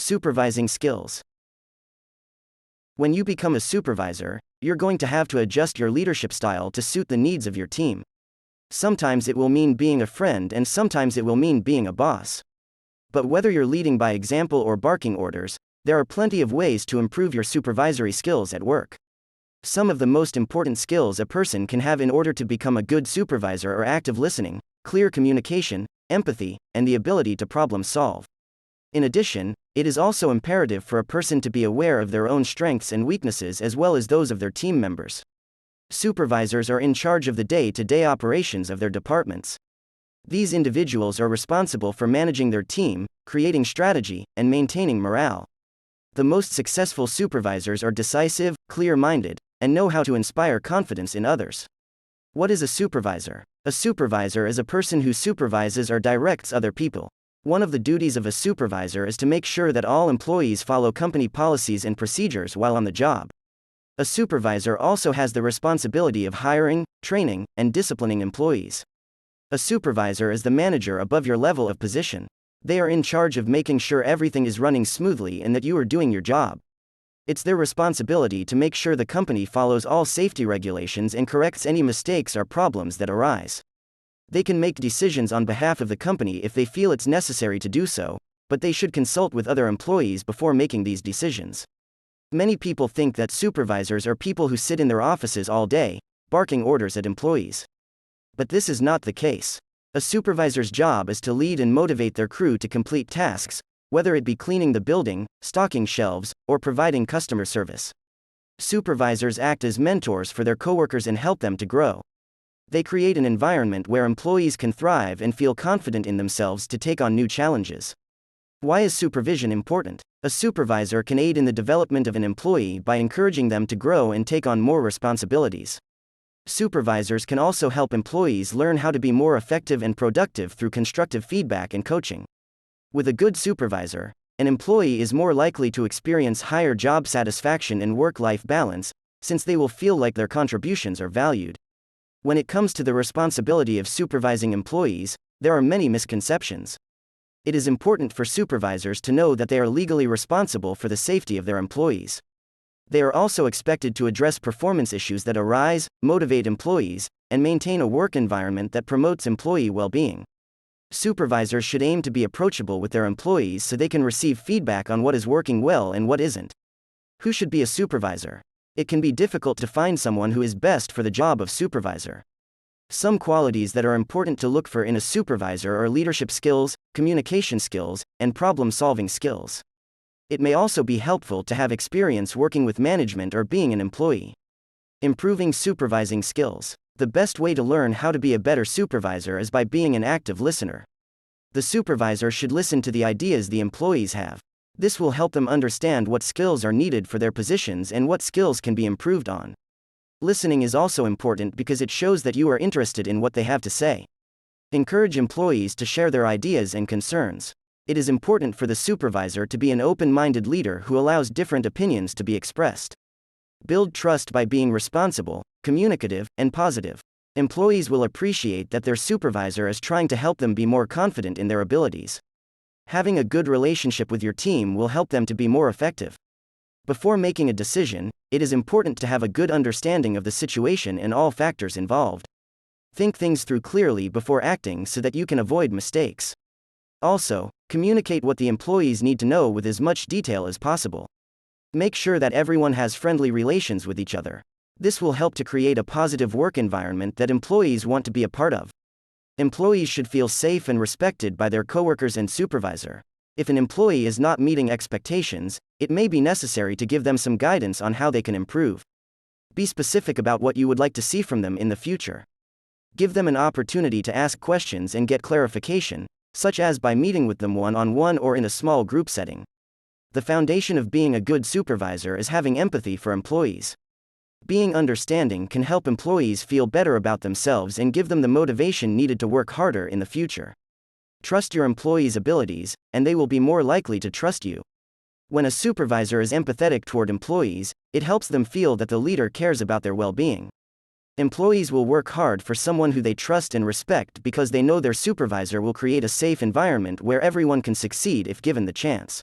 Supervising skills. When you become a supervisor, you're going to have to adjust your leadership style to suit the needs of your team. Sometimes it will mean being a friend, and sometimes it will mean being a boss. But whether you're leading by example or barking orders, there are plenty of ways to improve your supervisory skills at work. Some of the most important skills a person can have in order to become a good supervisor are active listening, clear communication, empathy, and the ability to problem solve. In addition, it is also imperative for a person to be aware of their own strengths and weaknesses as well as those of their team members. Supervisors are in charge of the day-to-day operations of their departments. These individuals are responsible for managing their team, creating strategy, and maintaining morale. The most successful supervisors are decisive, clear-minded, and know how to inspire confidence in others. What is a supervisor? A supervisor is a person who supervises or directs other people. One of the duties of a supervisor is to make sure that all employees follow company policies and procedures while on the job. A supervisor also has the responsibility of hiring, training, and disciplining employees. A supervisor is the manager above your level of position. They are in charge of making sure everything is running smoothly and that you are doing your job. It's their responsibility to make sure the company follows all safety regulations and corrects any mistakes or problems that arise. They can make decisions on behalf of the company if they feel it's necessary to do so, but they should consult with other employees before making these decisions. Many people think that supervisors are people who sit in their offices all day, barking orders at employees. But this is not the case. A supervisor's job is to lead and motivate their crew to complete tasks, whether it be cleaning the building, stocking shelves, or providing customer service. Supervisors act as mentors for their coworkers and help them to grow. They create an environment where employees can thrive and feel confident in themselves to take on new challenges. Why is supervision important? A supervisor can aid in the development of an employee by encouraging them to grow and take on more responsibilities. Supervisors can also help employees learn how to be more effective and productive through constructive feedback and coaching. With a good supervisor, an employee is more likely to experience higher job satisfaction and work-life balance, since they will feel like their contributions are valued. When it comes to the responsibility of supervising employees, there are many misconceptions. It is important for supervisors to know that they are legally responsible for the safety of their employees. They are also expected to address performance issues that arise, motivate employees, and maintain a work environment that promotes employee well-being. Supervisors should aim to be approachable with their employees so they can receive feedback on what is working well and what isn't. Who should be a supervisor? It can be difficult to find someone who is best for the job of supervisor. Some qualities that are important to look for in a supervisor are leadership skills, communication skills, and problem-solving skills. It may also be helpful to have experience working with management or being an employee. Improving supervising skills. The best way to learn how to be a better supervisor is by being an active listener. The supervisor should listen to the ideas the employees have. This will help them understand what skills are needed for their positions and what skills can be improved on. Listening is also important because it shows that you are interested in what they have to say. Encourage employees to share their ideas and concerns. It is important for the supervisor to be an open-minded leader who allows different opinions to be expressed. Build trust by being responsible, communicative, and positive. Employees will appreciate that their supervisor is trying to help them be more confident in their abilities. Having a good relationship with your team will help them to be more effective. Before making a decision, it is important to have a good understanding of the situation and all factors involved. Think things through clearly before acting so that you can avoid mistakes. Also, communicate what the employees need to know with as much detail as possible. Make sure that everyone has friendly relations with each other. This will help to create a positive work environment that employees want to be a part of. Employees should feel safe and respected by their coworkers and supervisor. If an employee is not meeting expectations, it may be necessary to give them some guidance on how they can improve. Be specific about what you would like to see from them in the future. Give them an opportunity to ask questions and get clarification, such as by meeting with them one-on-one or in a small group setting. The foundation of being a good supervisor is having empathy for employees. Being understanding can help employees feel better about themselves and give them the motivation needed to work harder in the future. Trust your employees' abilities, and they will be more likely to trust you. When a supervisor is empathetic toward employees, it helps them feel that the leader cares about their well-being. Employees will work hard for someone who they trust and respect because they know their supervisor will create a safe environment where everyone can succeed if given the chance.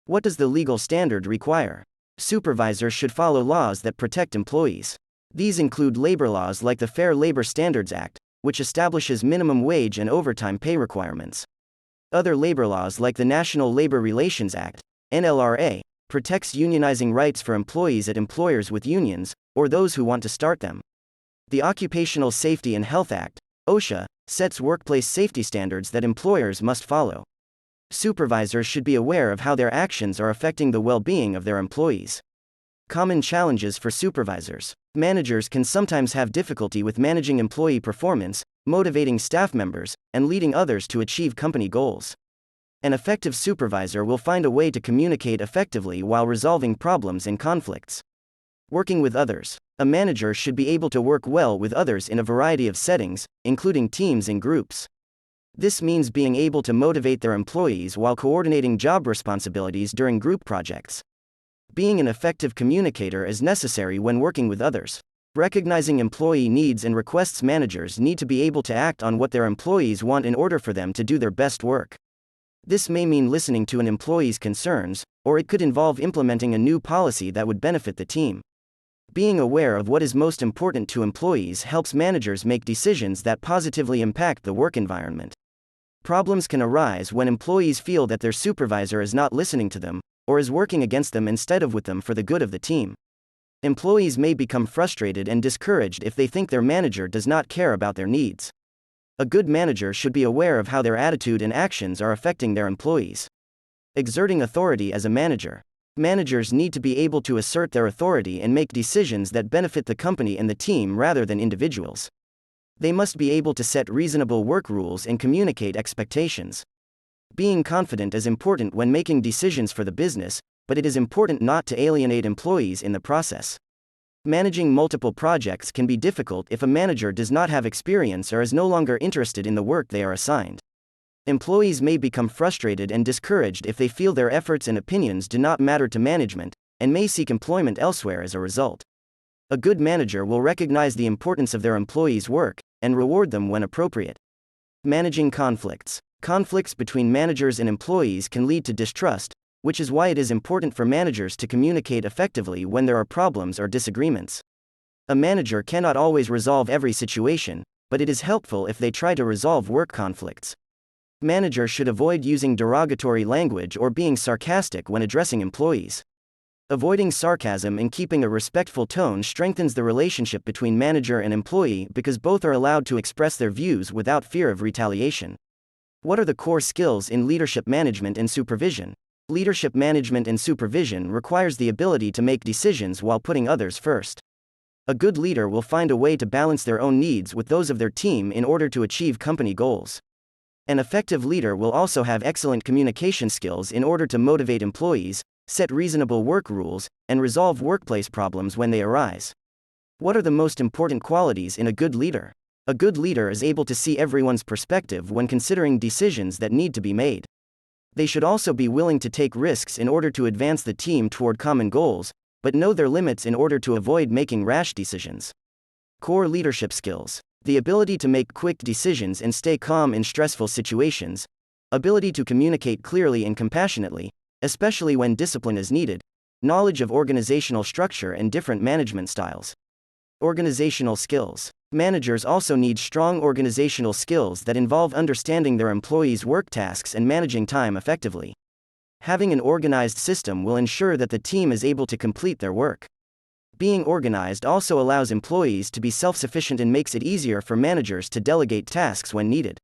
What does the legal standard require? Supervisors should follow laws that protect employees. These include labor laws like the Fair Labor Standards Act, which establishes minimum wage and overtime pay requirements. Other labor laws like the National Labor Relations Act, NLRA, protects unionizing rights for employees at employers with unions, or those who want to start them. The Occupational Safety and Health Act, OSHA, sets workplace safety standards that employers must follow. Supervisors should be aware of how their actions are affecting the well-being of their employees. Common challenges for supervisors. Managers can sometimes have difficulty with managing employee performance, motivating staff members, and leading others to achieve company goals. An effective supervisor will find a way to communicate effectively while resolving problems and conflicts. Working with others. A manager should be able to work well with others in a variety of settings, including teams and groups. This means being able to motivate their employees while coordinating job responsibilities during group projects. Being an effective communicator is necessary when working with others. Recognizing employee needs and requests. Managers need to be able to act on what their employees want in order for them to do their best work. This may mean listening to an employee's concerns, or it could involve implementing a new policy that would benefit the team. Being aware of what is most important to employees helps managers make decisions that positively impact the work environment. Problems can arise when employees feel that their supervisor is not listening to them, or is working against them instead of with them for the good of the team. Employees may become frustrated and discouraged if they think their manager does not care about their needs. A good manager should be aware of how their attitude and actions are affecting their employees. Exerting authority as a manager. Managers need to be able to assert their authority and make decisions that benefit the company and the team rather than individuals. They must be able to set reasonable work rules and communicate expectations. Being confident is important when making decisions for the business, but it is important not to alienate employees in the process. Managing multiple projects can be difficult if a manager does not have experience or is no longer interested in the work they are assigned. Employees may become frustrated and discouraged if they feel their efforts and opinions do not matter to management, and may seek employment elsewhere as a result. A good manager will recognize the importance of their employees' work, and reward them when appropriate. Managing conflicts. Conflicts between managers and employees can lead to distrust, which is why it is important for managers to communicate effectively when there are problems or disagreements. A manager cannot always resolve every situation, but it is helpful if they try to resolve work conflicts. Managers should avoid using derogatory language or being sarcastic when addressing employees. Avoiding sarcasm and keeping a respectful tone strengthens the relationship between manager and employee because both are allowed to express their views without fear of retaliation. What are the core skills in leadership management and supervision? Leadership management and supervision requires the ability to make decisions while putting others first. A good leader will find a way to balance their own needs with those of their team in order to achieve company goals. An effective leader will also have excellent communication skills in order to motivate employees, set reasonable work rules, and resolve workplace problems when they arise. What are the most important qualities in a good leader? A good leader is able to see everyone's perspective when considering decisions that need to be made. They should also be willing to take risks in order to advance the team toward common goals, but know their limits in order to avoid making rash decisions. Core leadership skills. The ability to make quick decisions and stay calm in stressful situations. Ability to communicate clearly and compassionately, especially when discipline is needed. Knowledge of organizational structure and different management styles. Organizational skills. Managers also need strong organizational skills that involve understanding their employees' work tasks and managing time effectively. Having an organized system will ensure that the team is able to complete their work. Being organized also allows employees to be self-sufficient and makes it easier for managers to delegate tasks when needed.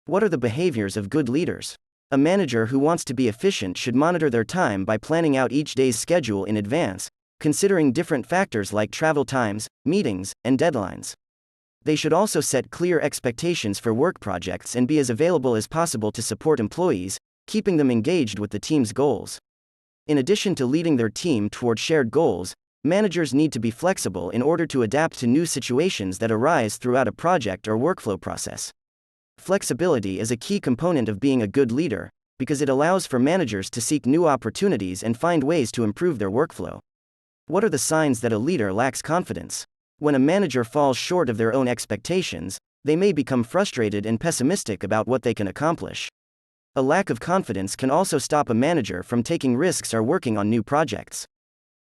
What are the behaviors of good leaders? A manager who wants to be efficient should monitor their time by planning out each day's schedule in advance, considering different factors like travel times, meetings, and deadlines. They should also set clear expectations for work projects and be as available as possible to support employees, keeping them engaged with the team's goals. In addition to leading their team toward shared goals, managers need to be flexible in order to adapt to new situations that arise throughout a project or workflow process. Flexibility is a key component of being a good leader, because it allows for managers to seek new opportunities and find ways to improve their workflow. What are the signs that a leader lacks confidence? When a manager falls short of their own expectations, they may become frustrated and pessimistic about what they can accomplish. A lack of confidence can also stop a manager from taking risks or working on new projects.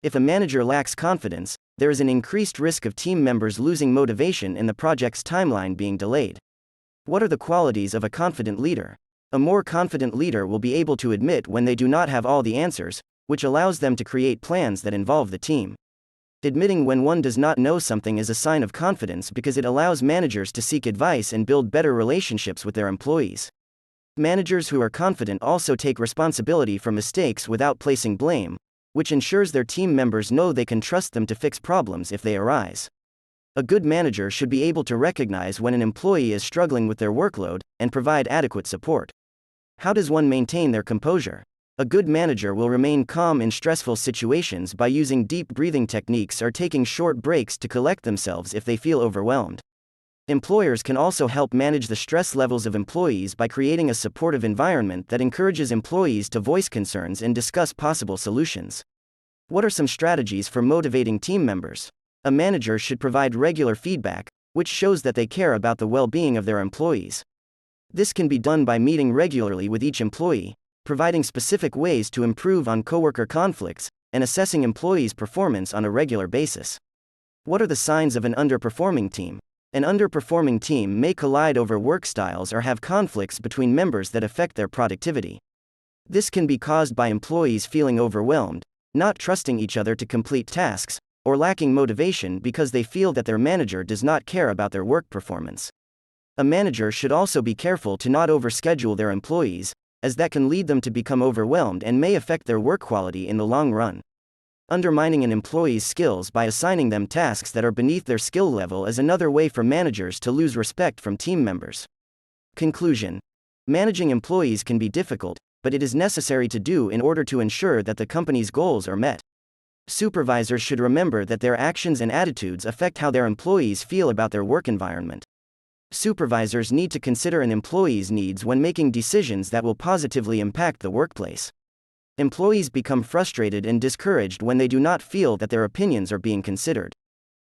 If a manager lacks confidence, there is an increased risk of team members losing motivation and the project's timeline being delayed. What are the qualities of a confident leader? A more confident leader will be able to admit when they do not have all the answers, which allows them to create plans that involve the team. Admitting when one does not know something is a sign of confidence because it allows managers to seek advice and build better relationships with their employees. Managers who are confident also take responsibility for mistakes without placing blame, which ensures their team members know they can trust them to fix problems if they arise. A good manager should be able to recognize when an employee is struggling with their workload and provide adequate support. How does one maintain their composure? A good manager will remain calm in stressful situations by using deep breathing techniques or taking short breaks to collect themselves if they feel overwhelmed. Employers can also help manage the stress levels of employees by creating a supportive environment that encourages employees to voice concerns and discuss possible solutions. What are some strategies for motivating team members? A manager should provide regular feedback, which shows that they care about the well-being of their employees. This can be done by meeting regularly with each employee, providing specific ways to improve on coworker conflicts, and assessing employees' performance on a regular basis. What are the signs of an underperforming team? An underperforming team may collide over work styles or have conflicts between members that affect their productivity. This can be caused by employees feeling overwhelmed, not trusting each other to complete tasks, or lacking motivation because they feel that their manager does not care about their work performance. A manager should also be careful to not overschedule their employees, as that can lead them to become overwhelmed and may affect their work quality in the long run. Undermining an employee's skills by assigning them tasks that are beneath their skill level is another way for managers to lose respect from team members. Conclusion: managing employees can be difficult, but it is necessary to do in order to ensure that the company's goals are met. Supervisors should remember that their actions and attitudes affect how their employees feel about their work environment. Supervisors need to consider an employee's needs when making decisions that will positively impact the workplace. Employees become frustrated and discouraged when they do not feel that their opinions are being considered.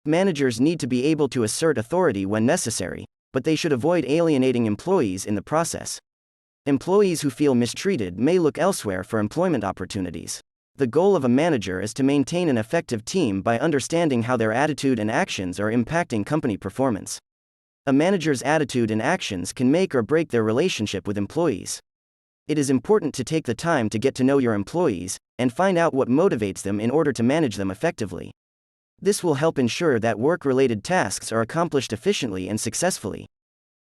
Managers need to be able to assert authority when necessary, but they should avoid alienating employees in the process. Employees who feel mistreated may look elsewhere for employment opportunities. The goal of a manager is to maintain an effective team by understanding how their attitude and actions are impacting company performance. A manager's attitude and actions can make or break their relationship with employees. It is important to take the time to get to know your employees and find out what motivates them in order to manage them effectively. This will help ensure that work-related tasks are accomplished efficiently and successfully.